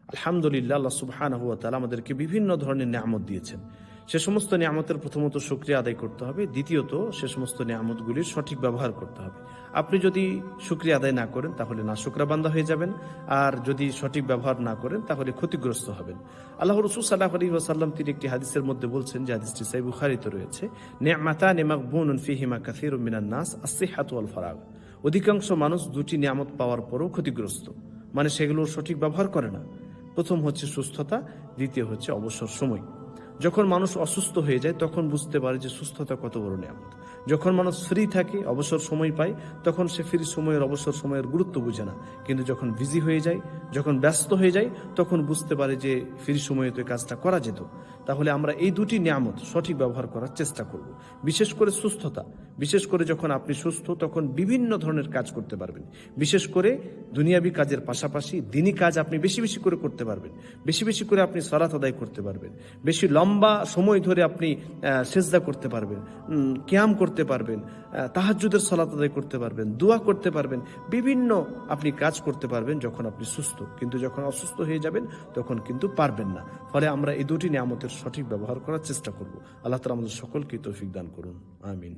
আলহামদুলিল্লাহ, আল্লাহ সুবহানাহু ওয়া তাআলা আমাদেরকে বিভিন্ন ধরনের নিয়ামত দিয়েছেন। সে সমস্ত নিয়ামতের প্রথমত শুকরিয়া আদায় করতে হবে, দ্বিতীয়ত সে সমস্ত নিয়ামতগুলির সঠিক ব্যবহার করতে হবে। আপনি যদি শুকরিয়া আদায় না করেন তাহলে নাশুকরা বান্দা হয়ে যাবেন, আর যদি সঠিক ব্যবহার না করেন তাহলে ক্ষতিগ্রস্ত হবেন। আল্লাহ রাসূল সাল্লাল্লাহু আলাইহি ওয়াসাল্লাম তিনি একটি হাদিসের মধ্যে বলছেন, যে হাদিসটি সহিহ বুখারীতে রয়েছে, নি'মাতানি মাগবুনুন ফীহিমা কাসীরুম মিনান নাস আস-সিহহাতু ওয়াল ফারাগ। অধিকাংশ মানুষ দুটি নিয়ামত পাওয়ার পরও ক্ষতিগ্রস্ত, মানে সেগুলোর সঠিক ব্যবহার করে না। প্রথম হচ্ছে সুস্থতা, দ্বিতীয় হচ্ছে অবসর সময়। যখন মানুষ অসুস্থ হয়ে যায় তখন বুঝতে পারে যে সুস্থতা কত বড় নিয়ামত। যখন মানুষ ফ্রি থাকে, অবসর সময় পায়, তখন সে ফ্রি সময়ের, অবসর সময়ের গুরুত্ব বুঝে না। কিন্তু যখন বিজি হয়ে যায়, যখন ব্যস্ত হয়ে যায়, তখন বুঝতে পারে যে ফ্রি সময়ে তো এই কাজটা করা যেত। তাহলে আমরা এই দুটি নিয়ামত সঠিক ব্যবহার করার চেষ্টা করব। বিশেষ করে সুস্থতা, বিশেষ করে যখন আপনি সুস্থ তখন বিভিন্ন ধরনের কাজ করতে পারবেন। বিশেষ করে দুনিয়াবী কাজের পাশাপাশি দিনী কাজ আপনি বেশি বেশি করে করতে পারবেন। বেশি বেশি করে আপনি সালাত আদায় করতে পারবেন। বেশি লম্বা সময় ধরে আপনি সেজদা করতে পারবেন, কিয়াম করতে পারবেন, তাহাজ্জুদের সালাত আদায় করতে পারবেন, দোয়া করতে পারবেন। বিভিন্ন আপনি কাজ করতে পারবেন যখন আপনি সুস্থ। কিন্তু যখন অসুস্থ হয়ে যাবেন তখন কিন্তু পারবেন না। ফলে আমরা এই দুটি নিয়ামতের সঠিক ব্যবহার করার চেষ্টা করব। আল্লাহ তাআলা আমাদের সকলকে তৌফিক দান করুন। আমিন।